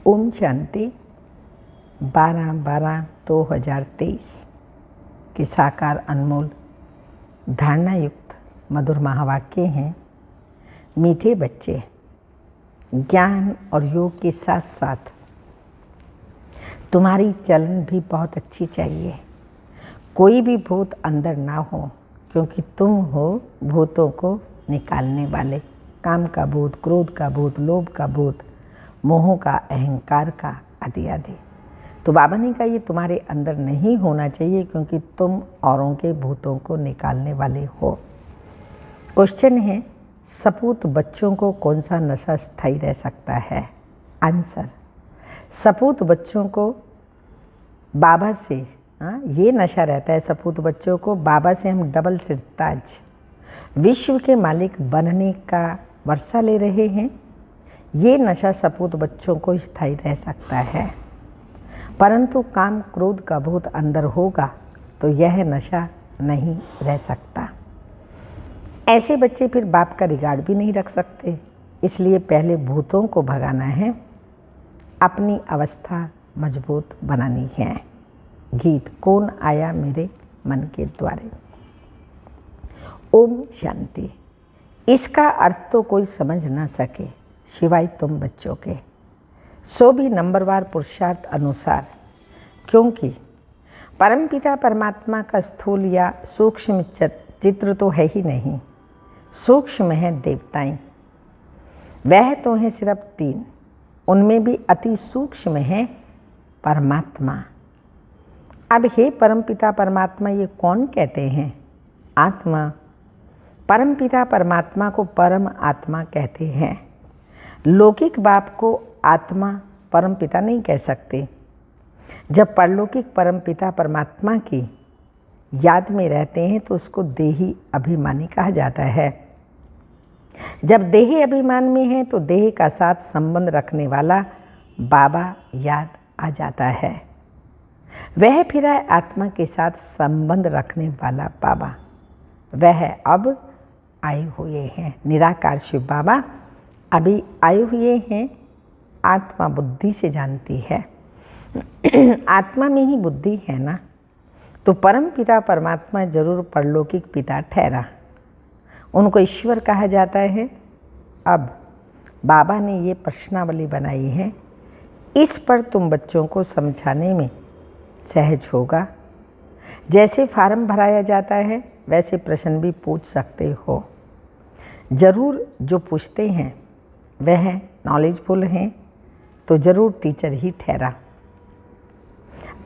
ओम शांति 12/12/2023 के साकार अनमोल धारणा युक्त मधुर महावाक्य हैं। मीठे बच्चे, ज्ञान और योग के साथ साथ तुम्हारी चलन भी बहुत अच्छी चाहिए। कोई भी भूत अंदर ना हो, क्योंकि तुम हो भूतों को निकालने वाले। काम का भूत, क्रोध का भूत, लोभ का भूत, मोह का, अहंकार का, आदि आदि। तो बाबा ने कहा ये तुम्हारे अंदर नहीं होना चाहिए, क्योंकि तुम औरों के भूतों को निकालने वाले हो। क्वेश्चन है, सपूत बच्चों को कौन सा नशा स्थायी रह सकता है? आंसर, सपूत बच्चों को बाबा से ये नशा रहता है। सपूत बच्चों को बाबा से हम डबल सिरताज, विश्व के मालिक बनने का वर्षा ले रहे हैं। ये नशा सपूत बच्चों को स्थायी रह सकता है, परंतु काम क्रोध का भूत अंदर होगा तो यह नशा नहीं रह सकता। ऐसे बच्चे फिर बाप का रिगार्ड भी नहीं रख सकते। इसलिए पहले भूतों को भगाना है, अपनी अवस्था मजबूत बनानी है। गीत, कौन आया मेरे मन के द्वारे। ओम शांति। इसका अर्थ तो कोई समझ ना सके सिवाय तुम बच्चों के, सो भी नंबरवार पुरुषार्थ अनुसार, क्योंकि परमपिता परमात्मा का स्थूल या सूक्ष्म चित्र तो है ही नहीं। सूक्ष्म है देवताएं, वह तो हैं सिर्फ 3, उनमें भी अति सूक्ष्म है परमात्मा। अब हे परमपिता परमात्मा, ये कौन कहते हैं? आत्मा। परमपिता परमात्मा को परम आत्मा कहते हैं। लौकिक बाप को आत्मा परमपिता नहीं कह सकते। जब परलौकिक परमपिता परमात्मा की याद में रहते हैं तो उसको देही अभिमानी कहा जाता है। जब देही अभिमान में है तो देह का साथ संबंध रखने वाला बाबा याद आ जाता है। वह फिर है आत्मा के साथ संबंध रखने वाला बाबा। वह अब आए हुए हैं। निराकार शिव बाबा अभी आए हुए हैं। आत्मा बुद्धि से जानती है। आत्मा में ही बुद्धि है ना, तो परम पिता परमात्मा जरूर परलौकिक पिता ठहरा। उनको ईश्वर कहा जाता है। अब बाबा ने ये प्रश्नावली बनाई है, इस पर तुम बच्चों को समझाने में सहज होगा। जैसे फार्म भराया जाता है वैसे प्रश्न भी पूछ सकते हो। जरूर जो पूछते हैं वह नॉलेजफुल हैं, तो जरूर टीचर ही ठहरा।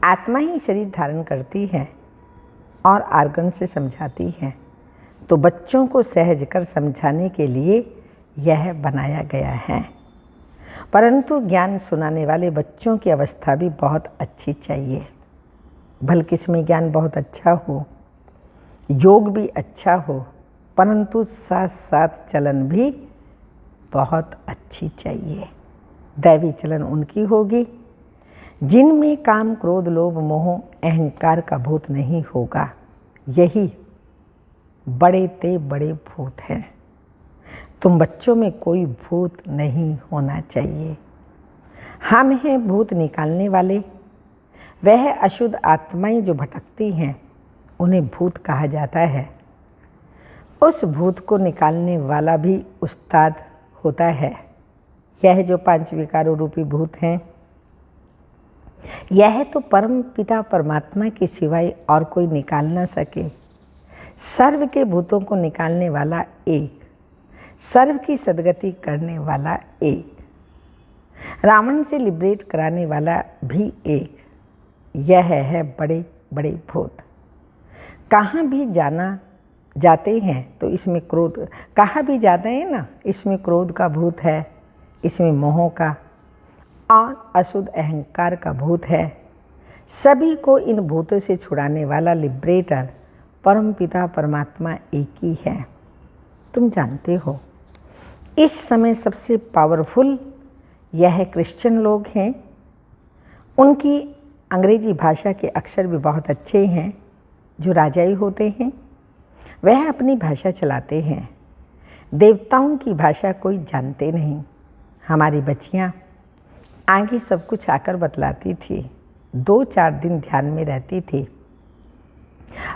आत्मा ही शरीर धारण करती है और आर्गन से समझाती है, तो बच्चों को सहज कर समझाने के लिए यह बनाया गया है। परंतु ज्ञान सुनाने वाले बच्चों की अवस्था भी बहुत अच्छी चाहिए। भलकिस्में ज्ञान बहुत अच्छा हो, योग भी अच्छा हो, परंतु साथ साथ चलन भी बहुत अच्छी चाहिए। दैवी चलन उनकी होगी जिनमें काम, क्रोध, लोभ, मोह, अहंकार का भूत नहीं होगा। यही बड़े ते बड़े भूत हैं। तुम बच्चों में कोई भूत नहीं होना चाहिए। हम हैं भूत निकालने वाले। वह अशुद्ध आत्माएं जो भटकती हैं उन्हें भूत कहा जाता है। उस भूत को निकालने वाला भी उस्ताद होता है। यह जो 5 विकारों रूपी भूत हैं, यह तो परम पिता परमात्मा के सिवाय और कोई निकाल ना सके। सर्व के भूतों को निकालने वाला एक, सर्व की सदगति करने वाला एक, रावण से लिबरेट कराने वाला भी एक। यह है बड़े बड़े भूत। कहाँ भी जाते हैं तो इसमें क्रोध, कहाँ भी जाते हैं ना, इसमें क्रोध का भूत है, इसमें मोह का और अशुद्ध अहंकार का भूत है। सभी को इन भूतों से छुड़ाने वाला लिबरेटर परमपिता परमात्मा एक ही है। तुम जानते हो इस समय सबसे पावरफुल यह क्रिश्चियन लोग हैं। उनकी अंग्रेजी भाषा के अक्षर भी बहुत अच्छे हैं। जो राजाई होते हैं वह अपनी भाषा चलाते हैं। देवताओं की भाषा कोई जानते नहीं। हमारी बच्चियाँ आगे सब कुछ आकर बतलाती थी। 2-4 दिन ध्यान में रहती थी।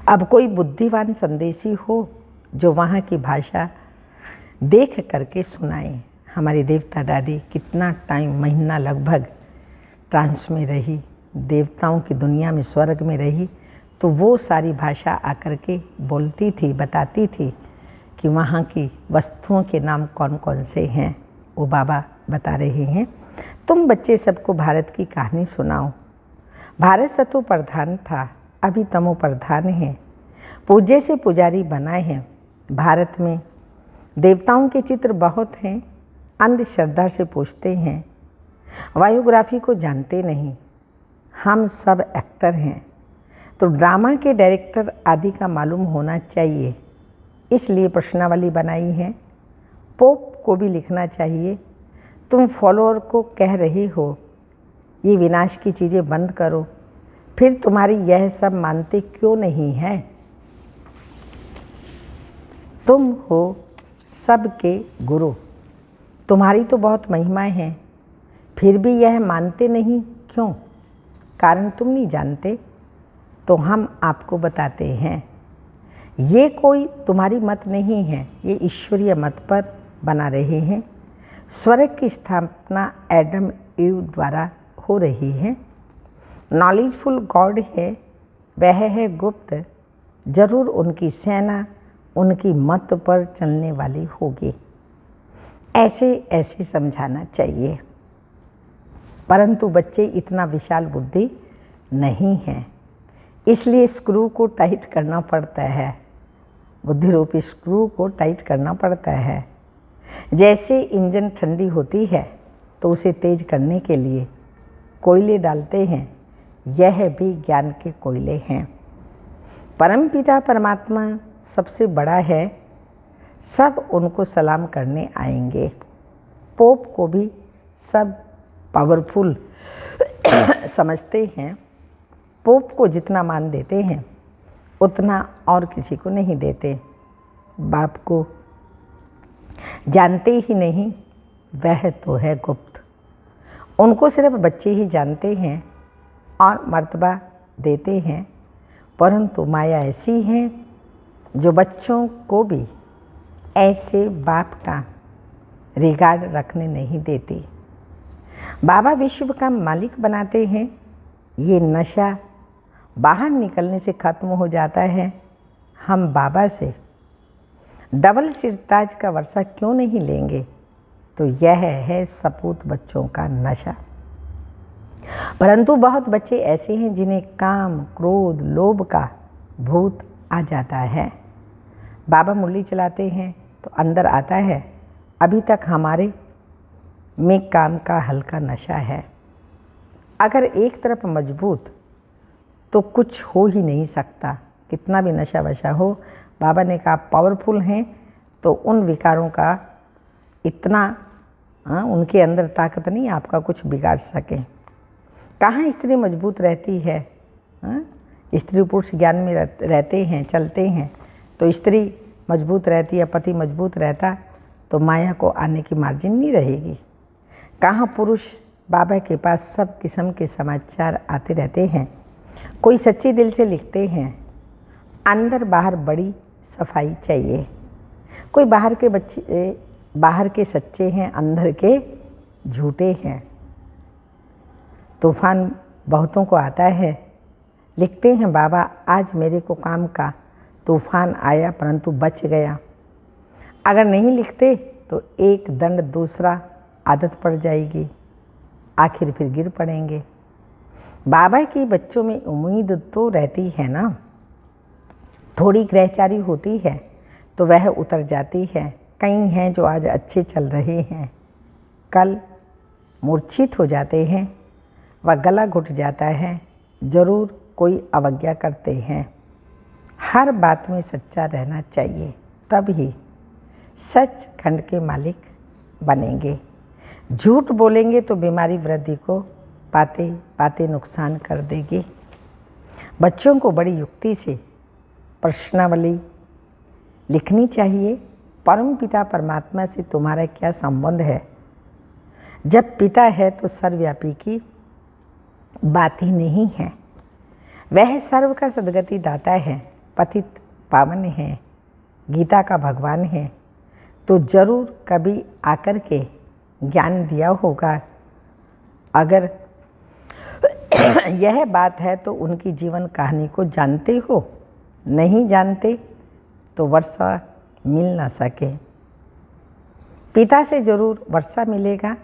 अब कोई बुद्धिमान संदेशी हो जो वहाँ की भाषा देख करके सुनाए। हमारी देवता दादी कितना टाइम, महीना लगभग ट्रांस में रही, देवताओं की दुनिया में, स्वर्ग में रही, तो वो सारी भाषा आकर के बोलती थी, बताती थी कि वहाँ की वस्तुओं के नाम कौन कौन से हैं। वो बाबा बता रहे हैं, तुम बच्चे सबको भारत की कहानी सुनाओ। भारत सतो प्रधान था, अभी तमो प्रधान है। पूज्य से पुजारी बनाए हैं। भारत में देवताओं के चित्र बहुत हैं। अंधश्रद्धा से पूछते हैं। बायोग्राफी को जानते नहीं। हम सब एक्टर हैं, तो ड्रामा के डायरेक्टर आदि का मालूम होना चाहिए, इसलिए प्रश्नावली बनाई है। पोप को भी लिखना चाहिए। तुम फॉलोअर को कह रहे हो ये विनाश की चीज़ें बंद करो, फिर तुम्हारी यह सब मानते क्यों नहीं है? तुम हो सबके गुरु, तुम्हारी तो बहुत महिमाएं हैं, फिर भी यह मानते नहीं क्यों? कारण तुम नहीं जानते, तो हम आपको बताते हैं। ये कोई तुम्हारी मत नहीं है, ये ईश्वरीय मत पर बना रहे हैं। स्वर्ग की स्थापना एडम ईव द्वारा हो रही है। नॉलेजफुल गॉड है, वह है गुप्त। जरूर उनकी सेना उनकी मत पर चलने वाली होगी। ऐसे ऐसे समझाना चाहिए, परंतु बच्चे इतना विशाल बुद्धि नहीं है, इसलिए स्क्रू को टाइट करना पड़ता है। बुद्धि रूपी स्क्रू को टाइट करना पड़ता है। जैसे इंजन ठंडी होती है तो उसे तेज करने के लिए कोयले डालते हैं, यह भी ज्ञान के कोयले हैं। परमपिता परमात्मा सबसे बड़ा है, सब उनको सलाम करने आएंगे। पोप को भी सब पावरफुल समझते हैं। पोप को जितना मान देते हैं उतना और किसी को नहीं देते। बाप को जानते ही नहीं, वह तो है गुप्त। उनको सिर्फ बच्चे ही जानते हैं और मर्तबा देते हैं, परंतु माया ऐसी है जो बच्चों को भी ऐसे बाप का रिगार्ड रखने नहीं देती। बाबा विश्व का मालिक बनाते हैं। ये नशा बाहर निकलने से खत्म हो जाता है। हम बाबा से डबल सिरताज का वर्षा क्यों नहीं लेंगे? तो यह है सपूत बच्चों का नशा। परंतु बहुत बच्चे ऐसे हैं जिन्हें काम, क्रोध, लोभ का भूत आ जाता है। बाबा मुरली चलाते हैं तो अंदर आता है, अभी तक हमारे में काम का हल्का नशा है। अगर एक तरफ मजबूत तो कुछ हो ही नहीं सकता। कितना भी नशा वशा हो, बाबा ने कहा पावरफुल हैं तो उन विकारों का इतना उनके अंदर ताकत नहीं आपका कुछ बिगाड़ सके। कहाँ स्त्री मजबूत रहती है? स्त्री पुरुष ज्ञान में रहते हैं, चलते हैं, तो स्त्री मजबूत रहती है, पति मजबूत रहता तो माया को आने की मार्जिन नहीं रहेगी। कहाँ पुरुष बाबा के पास सब किस्म के समाचार आते रहते हैं। कोई सच्चे दिल से लिखते हैं, अंदर बाहर बड़ी सफाई चाहिए। कोई बाहर के बच्चे बाहर के सच्चे हैं, अंदर के झूठे हैं। तूफान बहुतों को आता है, लिखते हैं बाबा आज मेरे को काम का तूफान आया परंतु बच गया। अगर नहीं लिखते तो एक दंड दूसरा आदत पड़ जाएगी, आखिर फिर गिर पड़ेंगे। बाबा की बच्चों में उम्मीद तो रहती है ना, थोड़ी ग्रहचारी होती है तो वह उतर जाती है। कई हैं जो आज अच्छे चल रहे हैं, कल मूर्छित हो जाते हैं व गला घुट जाता है। जरूर कोई अवज्ञा करते हैं। हर बात में सच्चा रहना चाहिए, तब ही सच खंड के मालिक बनेंगे। झूठ बोलेंगे तो बीमारी वृद्धि को पाते पाते नुकसान कर देगी। बच्चों को बड़ी युक्ति से प्रश्नावली लिखनी चाहिए। परम पिता परमात्मा से तुम्हारा क्या संबंध है? जब पिता है तो सर्वव्यापी की बात ही नहीं है। वह सर्व का सद्गति दाता है, पतित पावन है, गीता का भगवान है, तो जरूर कभी आकर के ज्ञान दिया होगा। अगर यह बात है तो उनकी जीवन कहानी को जानते हो, नहीं जानते तो वर्षा मिल ना सके। पिता से जरूर वर्षा मिलेगा।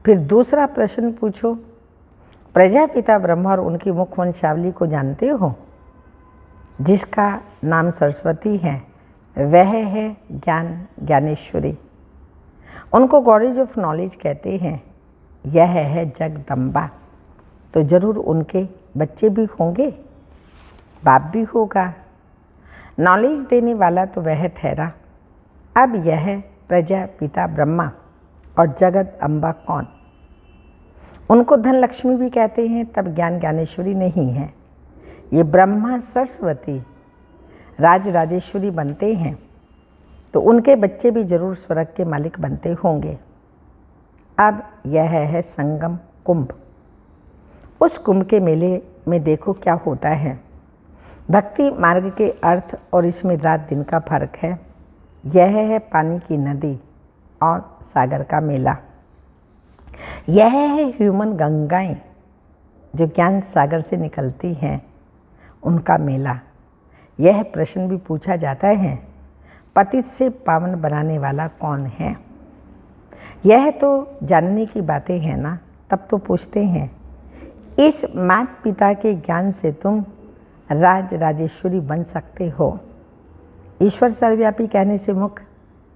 फिर दूसरा प्रश्न पूछो, प्रजापिता ब्रह्मा और उनकी मुख वंशावली को जानते हो? जिसका नाम सरस्वती है वह है ज्ञान ज्ञानेश्वरी। उनको गॉडेज ऑफ नॉलेज कहते हैं। यह है जगदम्बा। तो जरूर उनके बच्चे भी होंगे, बाप भी होगा। नॉलेज देने वाला तो वह ठहरा। अब यह प्रजापिता ब्रह्मा और जगत अम्बा कौन? उनको धन लक्ष्मी भी कहते हैं, तब ज्ञान ज्ञानेश्वरी नहीं है। ये ब्रह्मा सरस्वती राज राजेश्वरी बनते हैं तो उनके बच्चे भी जरूर स्वर्ग के मालिक बनते होंगे। अब यह है संगम कुंभ। उस कुंभ के मेले में देखो क्या होता है। भक्ति मार्ग के अर्थ और इसमें रात दिन का फर्क है। यह है पानी की नदी और सागर का मेला। यह है ह्यूमन गंगाएं जो ज्ञान सागर से निकलती हैं, उनका मेला। यह प्रश्न भी पूछा जाता है, पतित से पावन बनाने वाला कौन है? यह तो जानने की बातें हैं ना, तब तो पूछते हैं। इस माता पिता के ज्ञान से तुम राज राजेश्वरी बन सकते हो। ईश्वर सर्वव्यापी कहने से मुख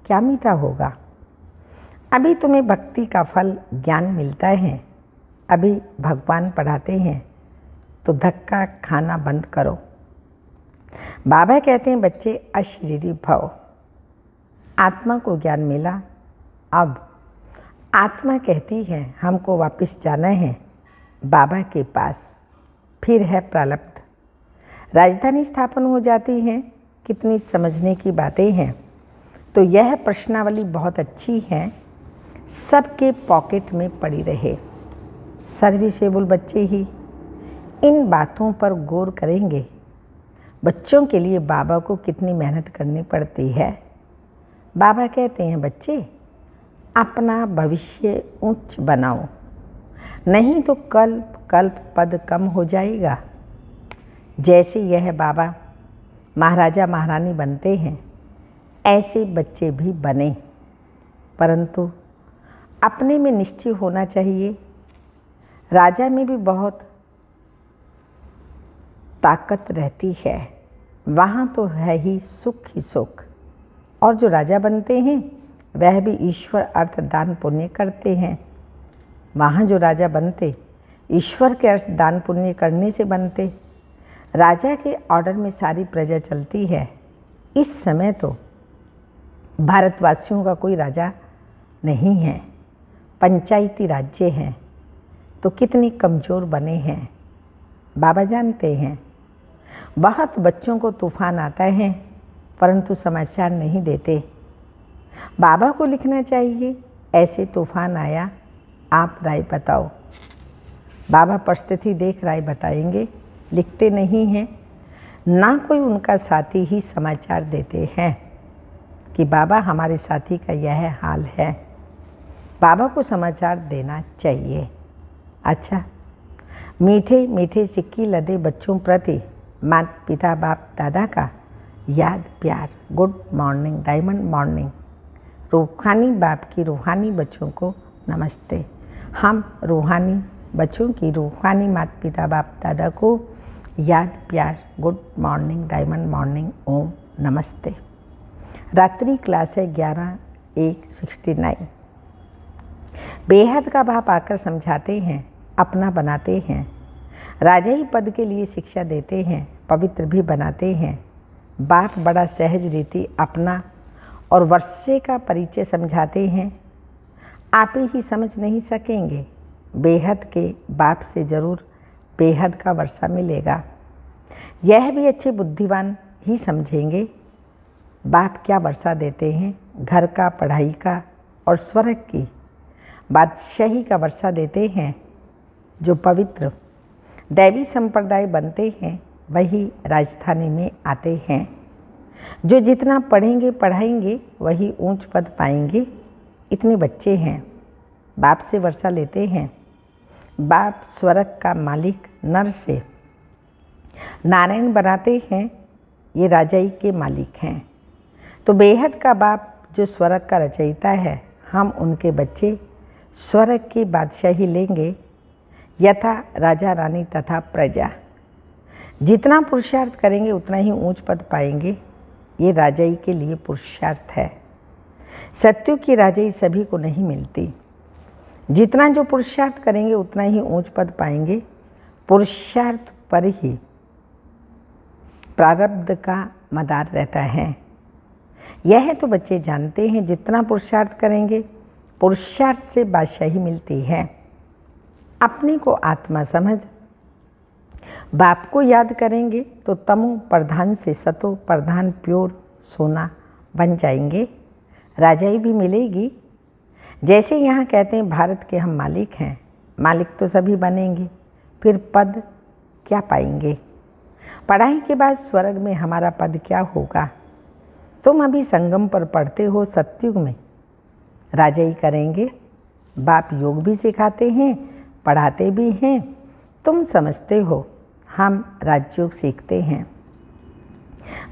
क्या मीठा होगा। अभी तुम्हें भक्ति का फल ज्ञान मिलता है, अभी भगवान पढ़ाते हैं, तो धक्का खाना बंद करो। बाबा कहते हैं बच्चे अशरीरी भव। आत्मा को ज्ञान मिला। अब आत्मा कहती है हमको वापस जाना है बाबा के पास। फिर है प्रारब्ध। राजधानी स्थापन हो जाती है। कितनी समझने की बातें हैं। तो यह प्रश्नावली बहुत अच्छी है, सबके पॉकेट में पड़ी रहे। सर्विसेबल बच्चे ही इन बातों पर गौर करेंगे। बच्चों के लिए बाबा को कितनी मेहनत करनी पड़ती है। बाबा कहते हैं बच्चे अपना भविष्य ऊंच बनाओ, नहीं तो कल्प कल्प पद कम हो जाएगा। जैसे यह बाबा महाराजा महारानी बनते हैं, ऐसे बच्चे भी बने, परंतु अपने में निश्चय होना चाहिए। राजा में भी बहुत ताकत रहती है, वहाँ तो है ही सुख। और जो राजा बनते हैं वह भी ईश्वर अर्थ दान पुण्य करते हैं। वहाँ जो राजा बनते ईश्वर के अर्थ दान पुण्य करने से बनते। राजा के ऑर्डर में सारी प्रजा चलती है। इस समय तो भारतवासियों का कोई राजा नहीं है, पंचायती राज्य हैं, तो कितनी कमज़ोर बने हैं बाबा जानते हैं। बहुत बच्चों को तूफान आता है परंतु समाचार नहीं देते। बाबा को लिखना चाहिए ऐसे तूफान आया, आप राय बताओ। बाबा परिस्थिति देख राय बताएंगे, लिखते नहीं हैं। ना कोई उनका साथी ही समाचार देते हैं कि बाबा हमारे साथी का यह हाल है। बाबा को समाचार देना चाहिए। अच्छा, मीठे मीठे सिक्की लदे बच्चों प्रति माता पिता बाप दादा का याद प्यार, गुड मॉर्निंग, डायमंड मॉर्निंग। रूहानी बाप की रूहानी बच्चों को नमस्ते। हम रूहानी बच्चों की रूहानी माता पिता बाप दादा को याद प्यार, गुड मॉर्निंग, डायमंड मॉर्निंग, ओम नमस्ते। रात्रि क्लास है 11:1:69। बेहद का भाव आकर समझाते हैं, अपना बनाते हैं। राजाई पद के लिए शिक्षा देते हैं, पवित्र भी बनाते हैं। बाप बड़ा सहज रीति अपना और वर्षे का परिचय समझाते हैं। आप ही समझ नहीं सकेंगे। बेहद के बाप से जरूर बेहद का वर्षा मिलेगा। यह भी अच्छे बुद्धिमान ही समझेंगे बाप क्या वर्षा देते हैं, घर का, पढ़ाई का और स्वर्ग की। बादशाही का वर्षा देते हैं। जो पवित्र दैवी संप्रदाय बनते हैं वही राजधानी में आते हैं। जो जितना पढ़ेंगे पढ़ाएंगे वही ऊंच पद पाएंगे। इतने बच्चे हैं, बाप से वर्षा लेते हैं। बाप स्वर्ग का मालिक नर से नारायण बनाते हैं, ये राजाई के मालिक हैं। तो बेहद का बाप जो स्वर्ग का रचयिता है, हम उनके बच्चे स्वर्ग की बादशाही लेंगे, यथा राजा रानी तथा प्रजा। जितना पुरुषार्थ करेंगे उतना ही ऊंच पद पाएंगे। ये राजाई के लिए पुरुषार्थ है। सत्युग की राजाई सभी को नहीं मिलती। जितना जो पुरुषार्थ करेंगे उतना ही ऊंच पद पाएंगे। पुरुषार्थ पर ही प्रारब्ध का मदार रहता है। यह तो बच्चे जानते हैं, जितना पुरुषार्थ करेंगे पुरुषार्थ से बादशाही मिलती है। अपने को आत्मा समझ बाप को याद करेंगे तो तमो प्रधान से सतो प्रधान प्योर सोना बन जाएंगे। राजाई भी मिलेगी। जैसे यहाँ कहते हैं भारत के हम मालिक हैं, मालिक तो सभी बनेंगे, फिर पद क्या पाएंगे? पढ़ाई के बाद स्वर्ग में हमारा पद क्या होगा? तुम अभी संगम पर पढ़ते हो, सत्युग में राजाई करेंगे। बाप योग भी सिखाते हैं, पढ़ाते भी हैं। तुम समझते हो, हम राजयोग सीखते हैं।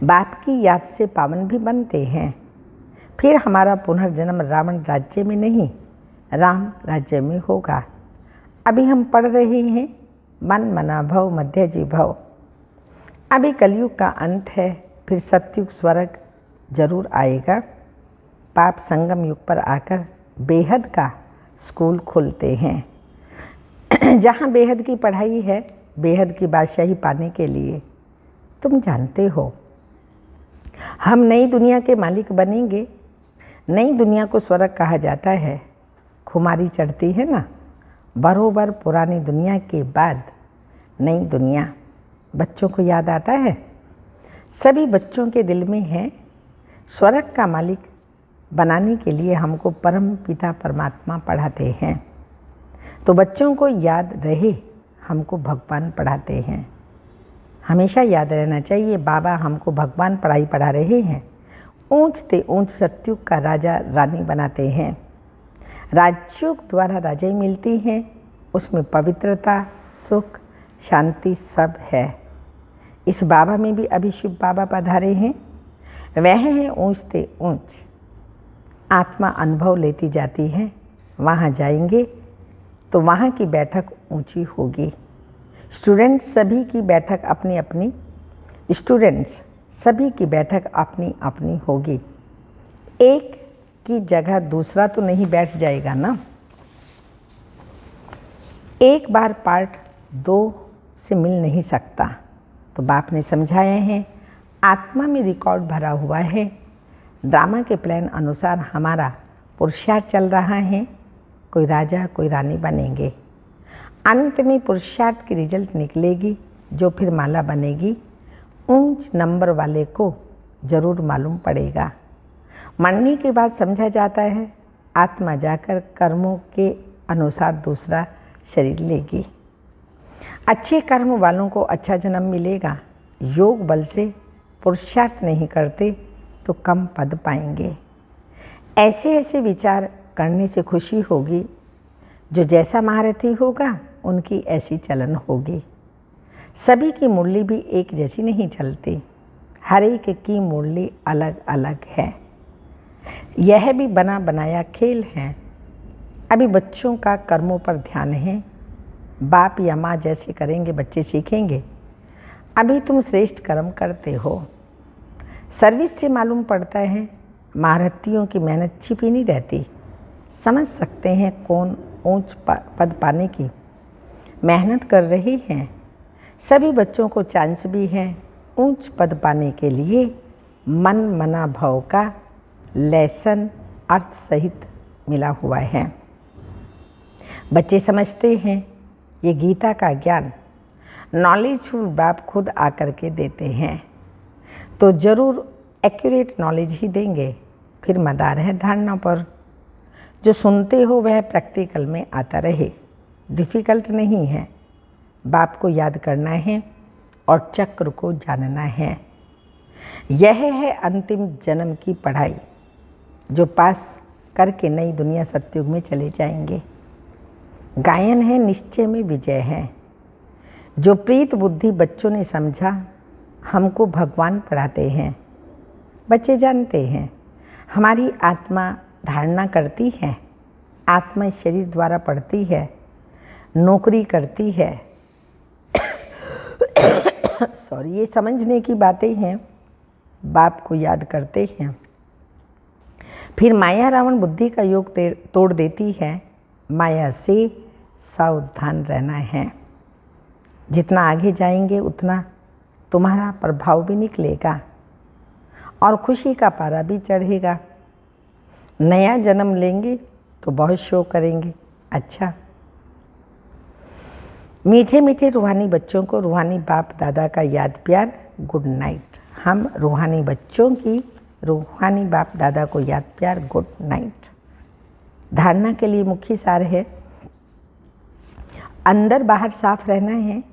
बाप की याद से पावन भी बनते हैं। फिर हमारा पुनर्जन्म रावण राज्य में नहीं, राम राज्य में होगा। अभी हम पढ़ रहे हैं मन मना भव मध्य जी भव। अभी कलयुग का अंत है, फिर सत्युग स्वर्ग जरूर आएगा। पाप संगम युग पर आकर बेहद का स्कूल खुलते हैं। जहाँ बेहद की पढ़ाई है, बेहद की बादशाही पाने के लिए। तुम जानते हो, हम नई दुनिया के मालिक बनेंगे। नई दुनिया को स्वर्ग कहा जाता है। खुमारी चढ़ती है ना, बरोबर पुरानी दुनिया के बाद नई दुनिया बच्चों को याद आता है। सभी बच्चों के दिल में है। स्वर्ग का मालिक बनाने के लिए हमको परम पिता परमात्मा पढ़ाते हैं। तो बच्चों को याद रहे, हमको भगवान पढ़ाते हैं। हमेशा याद रहना चाहिए, बाबा हमको भगवान पढ़ाई पढ़ा रहे हैं। ऊंच ते ऊंच सत्युग का राजा रानी बनाते हैं। राजयोग द्वारा राजाई मिलती है, उसमें पवित्रता, सुख, शांति सब है। इस बाबा में भी अभी शिव बाबा पधारे हैं। वह है ऊंच ते ऊंच। आत्मा अनुभव लेती जाती है। वहाँ जाएंगे तो वहाँ की बैठक ऊंची होगी। स्टूडेंट्स सभी की बैठक अपनी अपनी होगी। एक की जगह दूसरा तो नहीं बैठ जाएगा ना। एक बार पार्ट 2 से मिल नहीं सकता। तो बाप ने समझाया है, आत्मा में रिकॉर्ड भरा हुआ है। ड्रामा के प्लान अनुसार हमारा पुरुषार्थ चल रहा है। कोई राजा कोई रानी बनेंगे। अंत में पुरुषार्थ की रिजल्ट निकलेगी, जो फिर माला बनेगी। ऊंच नंबर वाले को जरूर मालूम पड़ेगा। मरने के बाद समझा जाता है, आत्मा जाकर कर्मों के अनुसार दूसरा शरीर लेगी। अच्छे कर्म वालों को अच्छा जन्म मिलेगा। योग बल से पुरुषार्थ नहीं करते तो कम पद पाएंगे। ऐसे ऐसे विचार करने से खुशी होगी। जो जैसा महारथी होगा उनकी ऐसी चलन होगी। सभी की मुरली भी एक जैसी नहीं चलती। हर एक की मुरली अलग अलग है। यह भी बना बनाया खेल है। अभी बच्चों का कर्मों पर ध्यान है। बाप या माँ जैसे करेंगे बच्चे सीखेंगे। अभी तुम श्रेष्ठ कर्म करते हो। सर्विस से मालूम पड़ता है, महारथियों की मेहनत छिपी नहीं रहती। समझ सकते हैं कौन ऊंच पद पाने की मेहनत कर रही हैं। सभी बच्चों को चांस भी है ऊंच पद पाने के लिए। मन मना भाव का लेसन अर्थ सहित मिला हुआ है। बच्चे समझते हैं ये गीता का ज्ञान नॉलेजफुल बाप खुद आकर के देते हैं, तो ज़रूर एक्यूरेट नॉलेज ही देंगे। फिर मदार है धारणा पर। जो सुनते हो वह प्रैक्टिकल में आता रहे। डिफ़िकल्ट नहीं है, बाप को याद करना है और चक्र को जानना है। यह है अंतिम जन्म की पढ़ाई, जो पास करके नई दुनिया सतयुग में चले जाएंगे। गायन है, निश्चय में विजय है। जो प्रीत बुद्धि बच्चों ने समझा, हमको भगवान पढ़ाते हैं। बच्चे जानते हैं हमारी आत्मा धारणा करती है, आत्मा शरीर द्वारा पढ़ती है, नौकरी करती है। सॉरी, ये समझने की बातें हैं। बाप को याद करते हैं। फिर माया रावण बुद्धि का योग तोड़ देती है। माया से सावधान रहना है। जितना आगे जाएंगे उतना तुम्हारा प्रभाव भी निकलेगा और खुशी का पारा भी चढ़ेगा। नया जन्म लेंगे तो बहुत शो करेंगे। अच्छा, मीठे मीठे रूहानी बच्चों को रूहानी बाप दादा का याद प्यार, गुड नाइट। हम रूहानी बच्चों की रूहानी बाप दादा को याद प्यार, गुड नाइट। धारणा के लिए मुख्य सार है, अंदर बाहर साफ रहना है।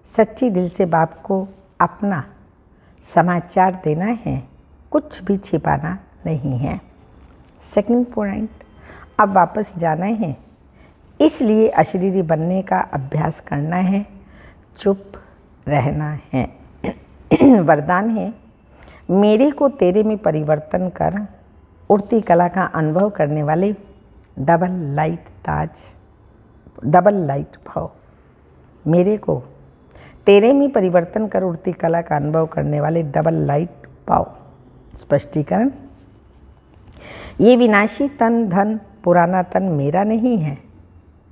सच्ची दिल से बाप को अपना समाचार देना है, कुछ भी छिपाना नहीं है। सेकंड पॉइंट, अब वापस जाना है, इसलिए अशरीरी बनने का अभ्यास करना है, चुप रहना है। वरदान है, मेरे को तेरे में परिवर्तन कर उड़ती कला का अनुभव करने वाले डबल लाइट भाव। मेरे को तेरे में परिवर्तन कर उड़ती कला का अनुभव करने वाले डबल लाइट पाओ। स्पष्टीकरण, ये विनाशी तन धन पुराना तन मेरा नहीं है,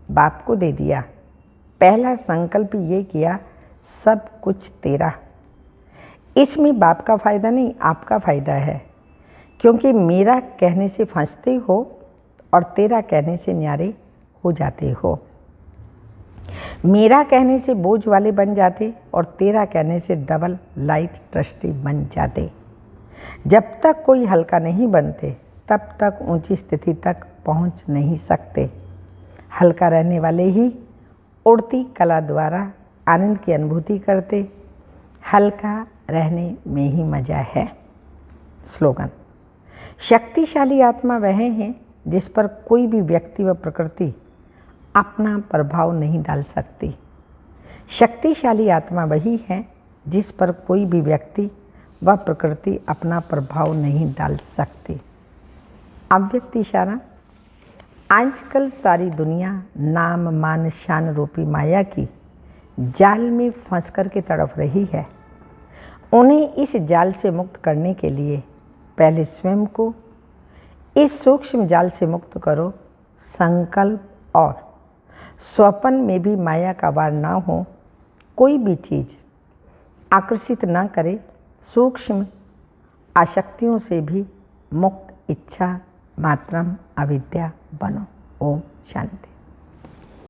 बाप को दे दिया। पहला संकल्प ये किया, सब कुछ तेरा। इसमें बाप का फ़ायदा नहीं, आपका फ़ायदा है, क्योंकि मेरा कहने से फंसते हो और तेरा कहने से न्यारे हो जाते हो। मेरा कहने से बोझ वाले बन जाते और तेरा कहने से डबल लाइट ट्रस्टी बन जाते। जब तक कोई हल्का नहीं बनते तब तक ऊंची स्थिति तक पहुंच नहीं सकते। हल्का रहने वाले ही उड़ती कला द्वारा आनंद की अनुभूति करते। हल्का रहने में ही मजा है। स्लोगन, शक्तिशाली आत्मा वह है जिस पर कोई भी व्यक्ति व प्रकृति अपना प्रभाव नहीं डाल सकती। शक्तिशाली आत्मा वही है जिस पर कोई भी व्यक्ति व प्रकृति अपना प्रभाव नहीं डाल सकती। अव्यक्त इशारा, आजकल सारी दुनिया नाम मान शान रूपी माया की जाल में फंस कर के तड़प रही है। उन्हें इस जाल से मुक्त करने के लिए पहले स्वयं को इस सूक्ष्म जाल से मुक्त करो। संकल्प और स्वप्न में भी माया का वार ना हो, कोई भी चीज़ आकर्षित ना करे। सूक्ष्म आसक्तियों से भी मुक्त इच्छा मात्रम अविद्या बनो। ओम शांति।